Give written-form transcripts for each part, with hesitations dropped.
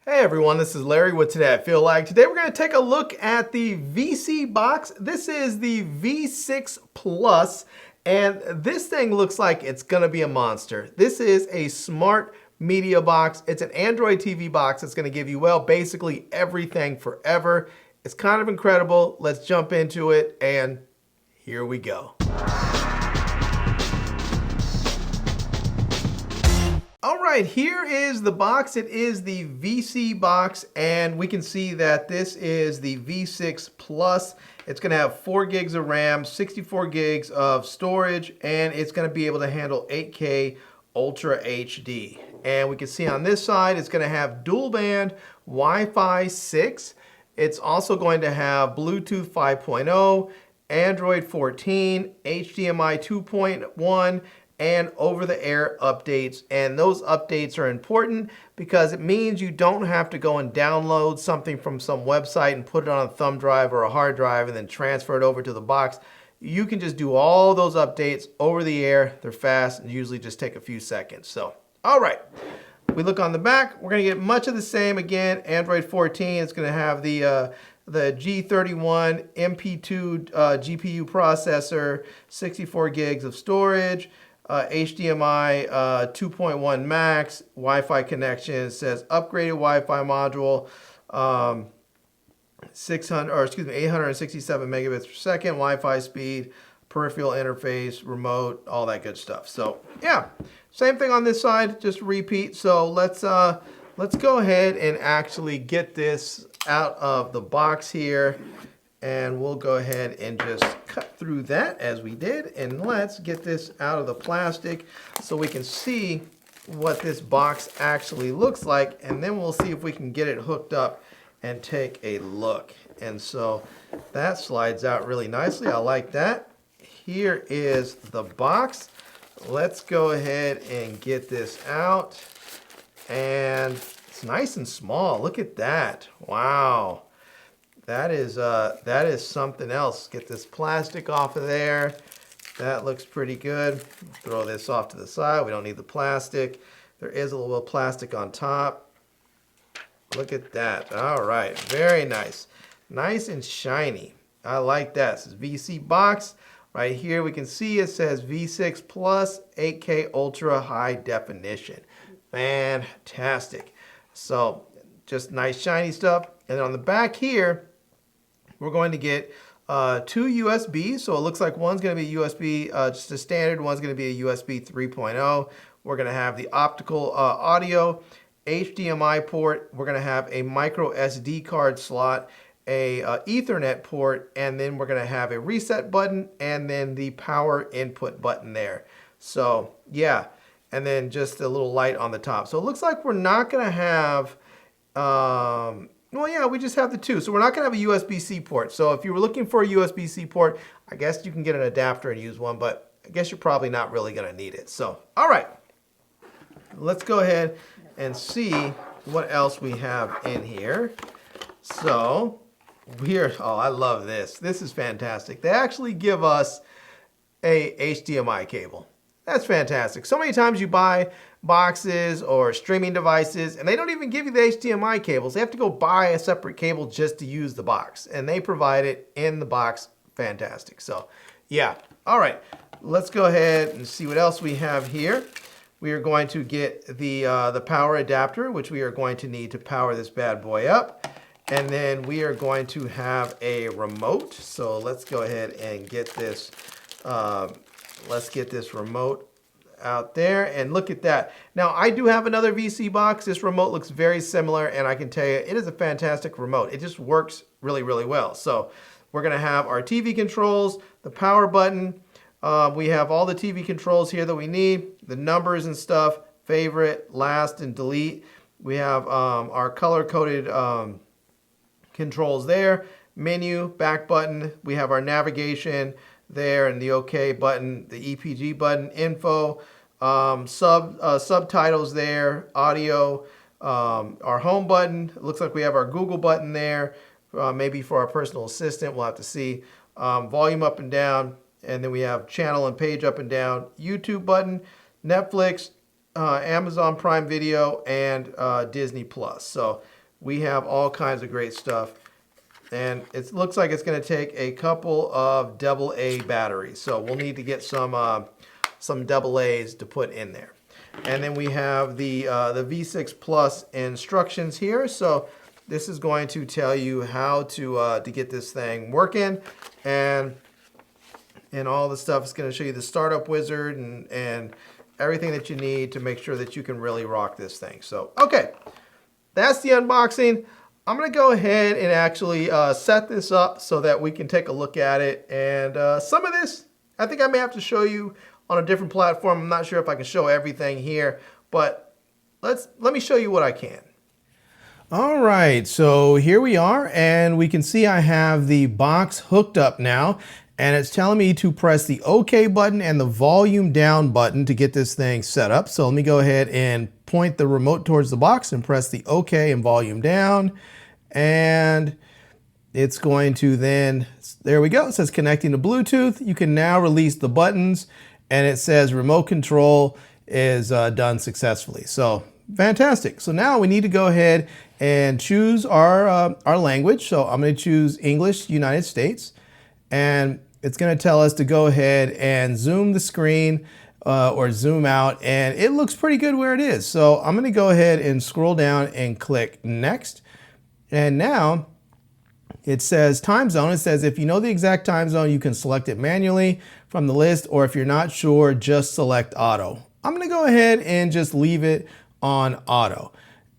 Hey everyone, this is Larry with Todayifeellike. Today we're going to take a look at the vSeeBox. This is the V6 Plus, and this thing looks like it's going to be a monster. This is a smart media box. It's an Android TV box that's going to give you, well, basically everything forever. It's kind of incredible. Let's jump into it, and here we go. All right, here is the box. It is the vSeeBox, and we can see that this is the V6 Plus. It's going to have 4 gigs of RAM, 64 gigs of storage, and it's going to be able to handle 8K Ultra HD. And we can see on this side, it's going to have dual band Wi-Fi 6. It's also going to have Bluetooth 5.0, Android 14, HDMI 2.1, and over-the-air updates. And those updates are important because it means you don't have to go and download something from some website and put it on a thumb drive or a hard drive and then transfer it over to the box. You can just do all those updates over the air. They're fast and usually just take a few seconds. So, all right. We look on the back. We're going to get much of the same again. Android 14. It's going to have the G31 MP2 GPU processor, 64 gigs of storage. HDMI 2.1 max, Wi-Fi connection. It says upgraded Wi-Fi module, 867 megabits per second, Wi-Fi speed, peripheral interface, remote, all that good stuff. So yeah, same thing on this side, just repeat. So let's go ahead and actually get this out of the box here. And we'll go ahead and just cut through that as we did. And let's get this out of the plastic so we can see what this box actually looks like. And then we'll see if we can get it hooked up and take a look. And so that slides out really nicely. I like that. Here is the box. Let's go ahead and get this out. And it's nice and small. Look at that. Wow. That is something else. Get this plastic off of there. That looks pretty good. Throw this off to the side. We don't need the plastic. There is a little plastic on top. Look at that. All right, very nice. Nice and shiny. I like that. This is vSeeBox. Right here we can see it says V6 Plus 8K Ultra High Definition. Fantastic. So just nice shiny stuff. And then on the back here, we're going to get 2 USBs. So it looks like one's going to be USB, just a standard. One's going to be a USB 3.0. We're going to have the optical audio, HDMI port. We're going to have a micro SD card slot, a Ethernet port, and then we're going to have a reset button and then the power input button there. So yeah, and then just a little light on the top. So it looks like we're not going to have well, yeah, we just have the 2. So we're not going to have a USB-C port. So if you were looking for a USB-C port, I guess you can get an adapter and use one, but I guess you're probably not really going to need it. So, all right, let's go ahead and see what else we have in here. So oh, I love this. This is fantastic. They actually give us a HDMI cable. That's fantastic. So many times you buy boxes or streaming devices and they don't even give you the HDMI cables. They have to go buy a separate cable just to use the box, and they provide it in the box. Fantastic. So yeah, all right, let's go ahead and see what else we have here. We are going to get the power adapter, which we are going to need to power this bad boy up. And then we are going to have a remote. So let's go ahead and get this let's get this remote out there, and look at that. Now, I do have another vSeeBox. This remote looks very similar, and I can tell you it is a fantastic remote. It just works really, really well. So we're going to have our TV controls, the power button. We have all the TV controls here that we need, the numbers and stuff, favorite, last, and delete. We have our color-coded controls there, menu, back button. We have our navigation there, and the OK button, the EPG button, info, subtitles there, audio, our home button. It looks like we have our Google button there, maybe for our personal assistant. We'll have to see. Volume up and down, and then we have channel and page up and down, YouTube button, Netflix, Amazon Prime Video, and Disney Plus. So we have all kinds of great stuff. And it looks like it's going to take a couple of AA batteries. So we'll need to get some AA's to put in there. And then we have the V6 Plus instructions here. So this is going to tell you how to get this thing working, and all the stuff. Is going to show you the startup wizard and everything that you need to make sure that you can really rock this thing. So, okay, that's the unboxing. I'm going to go ahead and actually set this up so that we can take a look at it. And some of this, I think I may have to show you on a different platform. I'm not sure if I can show everything here, but let me show you what I can. All right, so here we are, and we can see I have the box hooked up now, and it's telling me to press the OK button and the volume down button to get this thing set up. So let me go ahead and point the remote towards the box and press the OK and volume down. And it's going to then, there we go, it says connecting to Bluetooth. You can now release the buttons, and it says remote control is done successfully. So fantastic. So now we need to go ahead and choose our language. So I'm going to choose English, United States, and it's going to tell us to go ahead and zoom the screen or zoom out, and it looks pretty good where it is. So I'm going to go ahead and scroll down and click next. And now it says time zone. It says if you know the exact time zone, you can select it manually from the list, or if you're not sure, just select auto. I'm going to go ahead and just leave it on auto.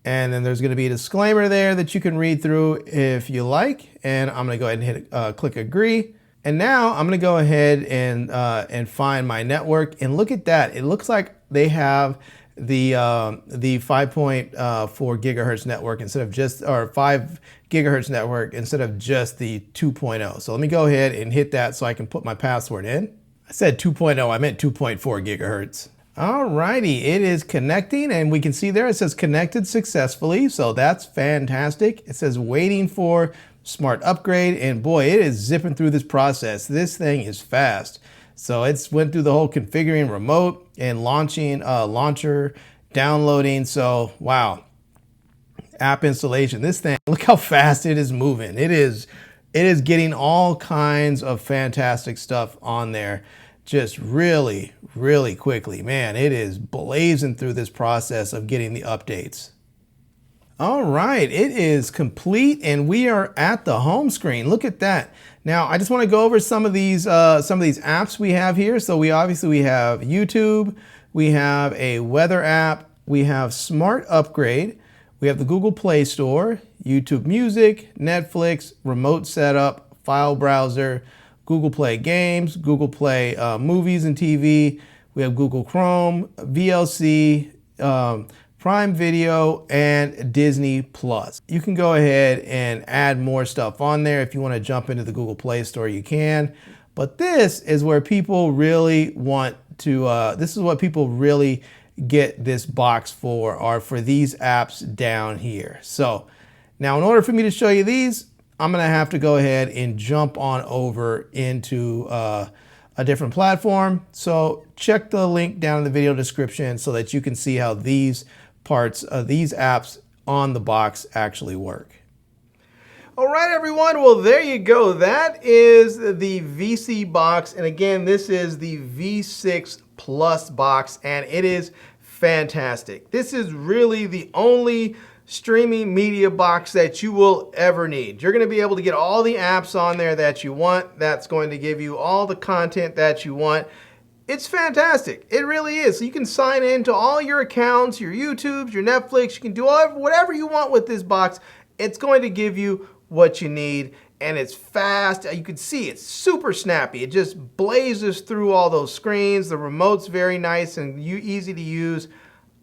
And then there's going to be a disclaimer there that you can read through if you like. And I'm going to go ahead and hit click agree. And now I'm going to go ahead and find my network, and look at that. It looks like they have the 5.4 gigahertz network instead of just, or 5 gigahertz network instead of just the 2.0. So let me go ahead and hit that so I can put my password in. I said 2.0, I meant 2.4 gigahertz. Alrighty, it is connecting, and we can see there it says connected successfully, so that's fantastic. It says waiting for smart upgrade, and boy, it is zipping through this process. This thing is fast. So it's went through the whole configuring remote and launching launcher, downloading. So wow, app installation. This thing, look how fast it is moving. It is getting all kinds of fantastic stuff on there, just really, really quickly. Man, it is blazing through this process of getting the updates. All right, it is complete, and we are at the home screen. Look at that. Now, I just want to go over some of these apps we have here. So we have YouTube, we have a weather app, we have Smart Upgrade, we have the Google Play Store, YouTube Music, Netflix, Remote Setup, File Browser, Google Play Games, Google Play Movies and TV. We have Google Chrome, VLC, Prime Video, and Disney Plus. You can go ahead and add more stuff on there. If you want to jump into the Google Play Store, you can. But this is where people really want to, this is what people really get this box for, are for these apps down here. So now in order for me to show you these, I'm going to have to go ahead and jump on over into a different platform. So check the link down in the video description so that you can see how these parts of these apps on the box actually work. All right, everyone. Well, there you go. That is the vSeeBox. And again, this is the V6 Plus box, and it is fantastic. This is really the only streaming media box that you will ever need. You're going to be able to get all the apps on there that you want. That's going to give you all the content that you want. It's fantastic. It really is. So you can sign into all your accounts, your YouTubes, your Netflix. You can do whatever you want with this box. It's going to give you what you need, and it's fast. You can see it's super snappy. It just blazes through all those screens. The remote's very nice and easy to use.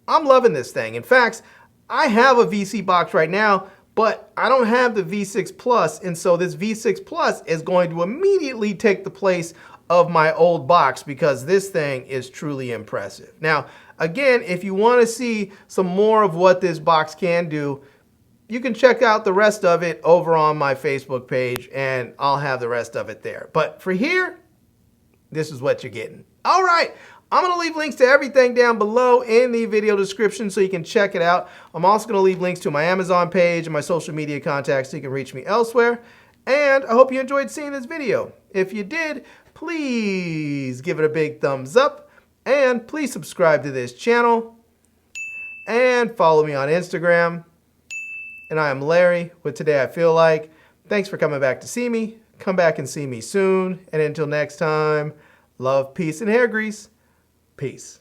I'm loving this thing. In fact, I have a vSeeBox right now, but I don't have the V6 Plus, and so this V6 Plus is going to immediately take the place of my old box because this thing is truly impressive. Now, again, if you want to see some more of what this box can do, you can check out the rest of it over on my Facebook page, and I'll have the rest of it there. But for here, this is what you're getting. All right, I'm going to leave links to everything down below in the video description so you can check it out. I'm also going to leave links to my Amazon page and my social media contacts so you can reach me elsewhere. And I hope you enjoyed seeing this video. If you did, please give it a big thumbs up. And please subscribe to this channel. And follow me on Instagram. And I am Larry with Today I Feel Like. Thanks for coming back to see me. Come back and see me soon. And until next time, love, peace, and hair grease. Peace.